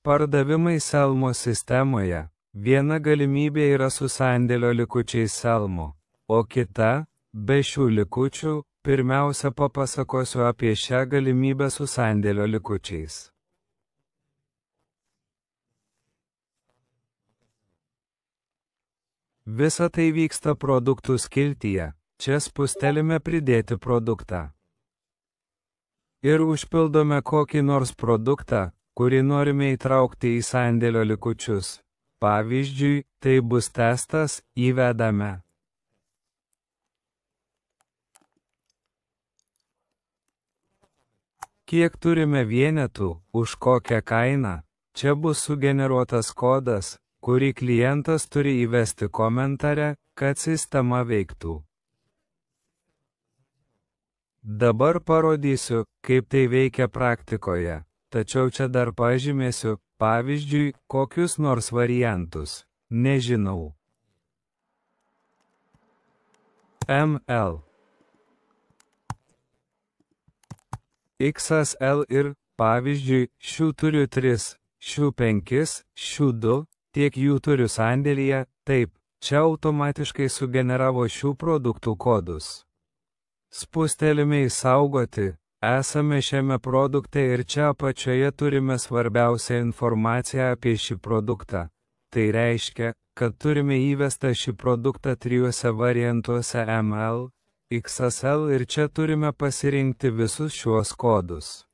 Pardavimai Selmo sistemoje. Viena galimybė yra su sandėlio likučiais Selmo, o kita – be šių likučių. Pirmiausia papasakosiu apie šią galimybę su sandėlio likučiais. Visa tai vyksta produktų skiltyje. Čia spustelime pridėti produktą. Ir užpildome kokį nors produktą, kurį norime įtraukti į sandėlio likučius. Pavyzdžiui, tai bus testas, įvedame. Kiek turime vienetų, už kokią kainą, čia bus sugeneruotas kodas, kurį klientas turi įvesti komentare, kad sistema veiktų. Dabar parodysiu, kaip tai veikia praktikoje, tačiau čia dar pažymėsiu, pavyzdžiui, kokius nors variantus. Nežinau. ML. XL ir, pavyzdžiui, šių turiu 3, šių 5, šių 2, tiek jų turiu sandėlyje, taip, čia automatiškai sugeneravo šių produktų kodus. Spustelime į saugoti, esame šiame produkte ir čia apačioje turime svarbiausią informaciją apie šį produktą. Tai reiškia, kad turime įvestą šį produktą 3 variantuose ML, XL ir čia turime pasirinkti visus šiuos kodus.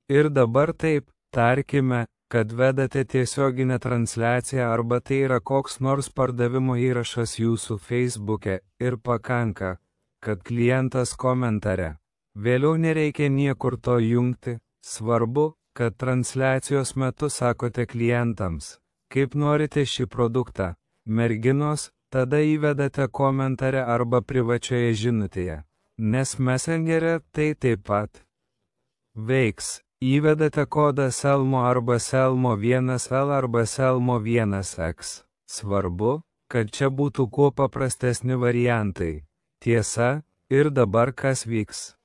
Ir dabar taip, tarkime, kad vedate tiesioginę transliaciją arba tai yra koks nors pardavimo įrašas jūsų Facebook'e ir pakanka, kad klientas komentare. Vėliau nereikia niekur to jungti, svarbu, kad transliacijos metu sakote klientams, kaip norite šį produktą, merginos, tada įvedate komentare arba privačioje žinutėje, nes Messenger'e tai taip pat veiks. Įvedate kodą Selmo arba Selmo 1L arba Selmo 1X. Svarbu, kad čia būtų kuo paprastesni variantai. Tiesa, ir dabar kas vyks.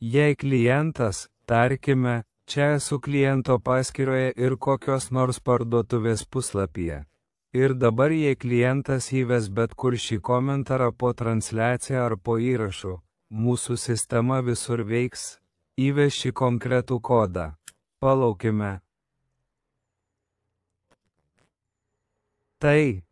Jei klientas, tarkime, čia esu kliento paskyroje ir kokios nors parduotuvės puslapyje. Ir dabar jei klientas įves bet kur šį komentarą po transliaciją ar po įrašu, mūsų sistema visur veiks, įves šį konkretų kodą. Palaukime. Tai.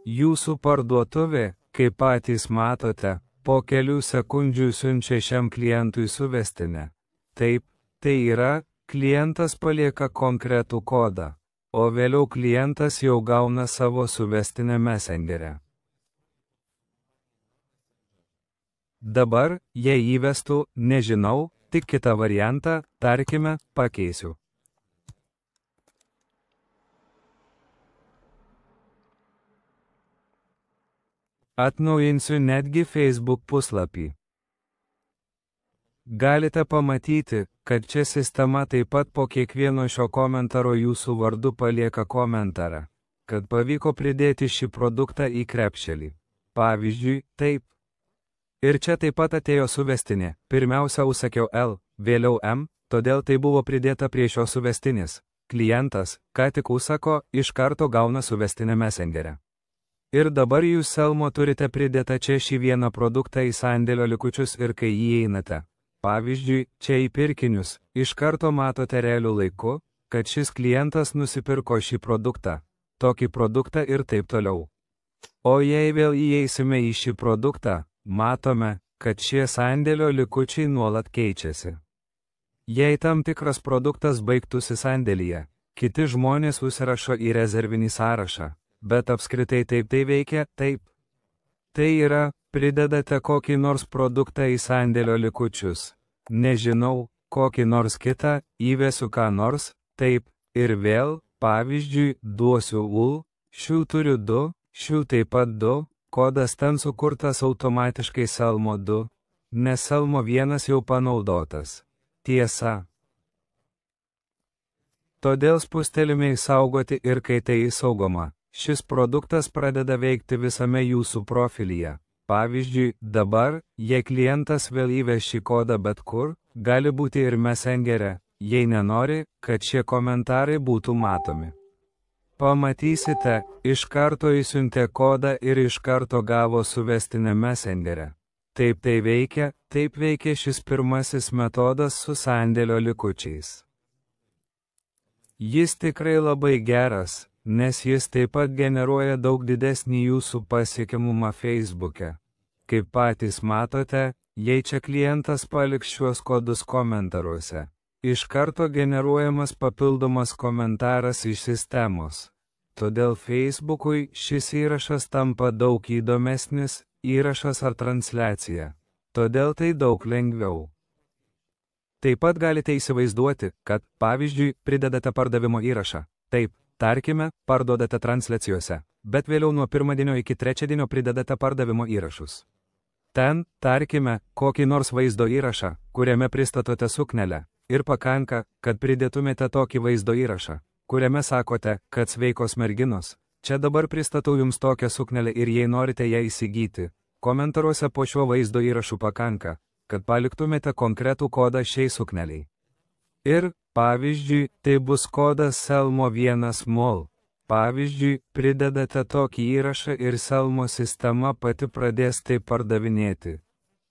Jūsų parduotuvė, kaip patys matote, po kelių sekundžių siunčia šiam klientui suvestinę. Taip, tai yra, klientas palieka konkretų kodą. O vėliau klientas jau gauna savo suvestinę Messenger'e. Dabar, jei įvestų, nežinau, tik kitą variantą, tarkime, pakeisiu. Atnaujinsiu netgi Facebook puslapį. Galite pamatyti, kad čia sistema taip pat po kiekvieno šio komentaro jūsų vardu palieka komentarą, kad pavyko pridėti šį produktą į krepšelį. Pavyzdžiui, taip. Ir čia taip pat atėjo suvestinė. Pirmiausia užsakiau L, vėliau M, todėl tai buvo pridėta prie šios suvestinės. Klientas, ką tik užsako, iš karto gauna suvestinę Messenger'e. Ir dabar jūs Selmo turite pridėtą čia šį vieną produktą į sandėlio likučius ir kai įeinate. Pavyzdžiui, čia į pirkinius, iš karto matote realiu laiku, kad šis klientas nusipirko šį produktą, tokį produktą ir taip toliau. O jei vėl įeisime į šį produktą, matome, kad šie sandėlio likučiai nuolat keičiasi. Jei tam tikras produktas baigtųsi sandėlyje, kiti žmonės užsirašo į rezervinį sąrašą, bet apskritai taip tai veikia, taip. Tai yra, pridedate kokį nors produktą į sandėlio likučius. Nežinau, kokį nors kitą, įvesiu ką nors, taip, ir vėl, pavyzdžiui, duosiu UL, šių turiu 2, šių taip pat 2, kodas ten sukurtas automatiškai Selmo 2, nes Selmo 1 jau panaudotas. Tiesa. Todėl spustelime įsaugoti ir kai tai įsaugoma, šis produktas pradeda veikti visame jūsų profilyje. Pavyzdžiui, dabar, jei klientas vėl įves šį kodą bet kur, gali būti ir Messenger'e, jei nenori, kad šie komentarai būtų matomi. Pamatysite, iš karto įsiuntė kodą ir iš karto gavo suvestinę Messenger'e. Taip tai veikia, taip veikia šis pirmasis metodas su sandėlio likučiais. Jis tikrai labai geras, nes jis taip pat generuoja daug didesnį jūsų pasiekiamumą Facebook'e. Kaip patys matote, jei čia klientas paliks šiuos kodus komentaruose, iš karto generuojamas papildomas komentaras iš sistemos. Todėl Facebook'ui šis įrašas tampa daug įdomesnis, įrašas ar transliacija. Todėl tai daug lengviau. Taip pat galite įsivaizduoti, kad, pavyzdžiui, pridedate pardavimo įrašą. Taip, tarkime, parduodate transliacijose, bet vėliau nuo pirmadienio iki trečiadienio pridedate pardavimo įrašus. Ten, tarkime, kokį nors vaizdo įrašą, kuriame pristatote suknelę, ir pakanka, kad pridėtumėte tokį vaizdo įrašą, kuriame sakote, kad sveikos merginos, čia dabar pristatau jums tokią suknelę ir jei norite ją įsigyti, komentaruose po šiuo vaizdo įrašu pakanka, kad paliktumėte konkretų kodą šiai sukneliai. Ir, pavyzdžiui, tai bus kodas Selmo 1 mol. Pavyzdžiui, pridedate tokį įrašą ir Selmo sistema pati pradės tai pardavinėti.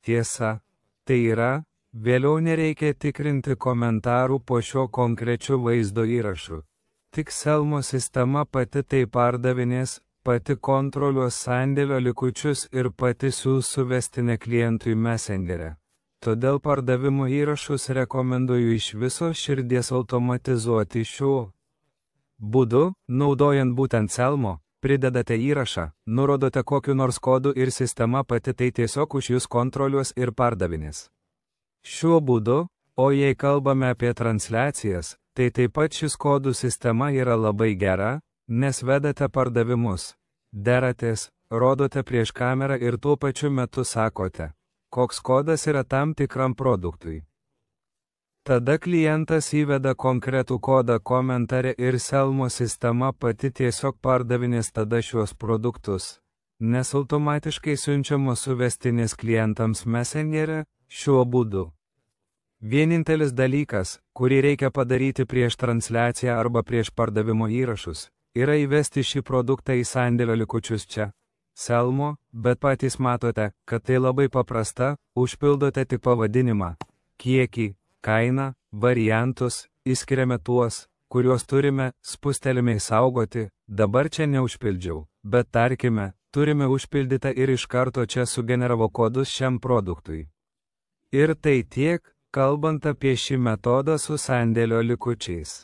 Tiesa, tai yra, vėliau nereikia tikrinti komentarų po šio konkrečiu vaizdo įrašu. Tik Selmo sistema pati tai pardavinės, pati kontroliuos sandėlio likučius ir pati siųs suvestinę klientui Messenger'e. Todėl pardavimo įrašus rekomenduoju iš viso širdies automatizuoti šiuo būdu, naudojant būtent Selmo, pridedate įrašą, nurodote kokiu nors kodu ir sistema pati tai tiesiog už jūs kontroliuos ir pardavinės. Šiuo būdu, o jei kalbame apie transliacijas, tai taip pat šis kodų sistema yra labai gera, nes vedate pardavimus, deratės, rodote prieš kamerą ir tuo pačiu metu sakote, koks kodas yra tam tikram produktui. Tada klientas įveda konkretų kodą komentare ir Selmo sistema pati tiesiog pardavinės tada šiuos produktus, nes automatiškai siunčiamos suvestinės klientams Messenger'e šiuo būdu. Vienintelis dalykas, kurį reikia padaryti prieš transliaciją arba prieš pardavimo įrašus, yra įvesti šį produktą į sandėlio likučius čia, Selmo, bet patys matote, kad tai labai paprasta, užpildote tik pavadinimą, kiekį, kainą, variantus, išskiriame tuos, kuriuos turime, spustelime įsaugoti, dabar čia neužpildžiau, bet tarkime, turime užpildytą ir iš karto čia sugeneravo kodus šiam produktui. Ir tai tiek, kalbant apie šį metodą su sandėlio likučiais.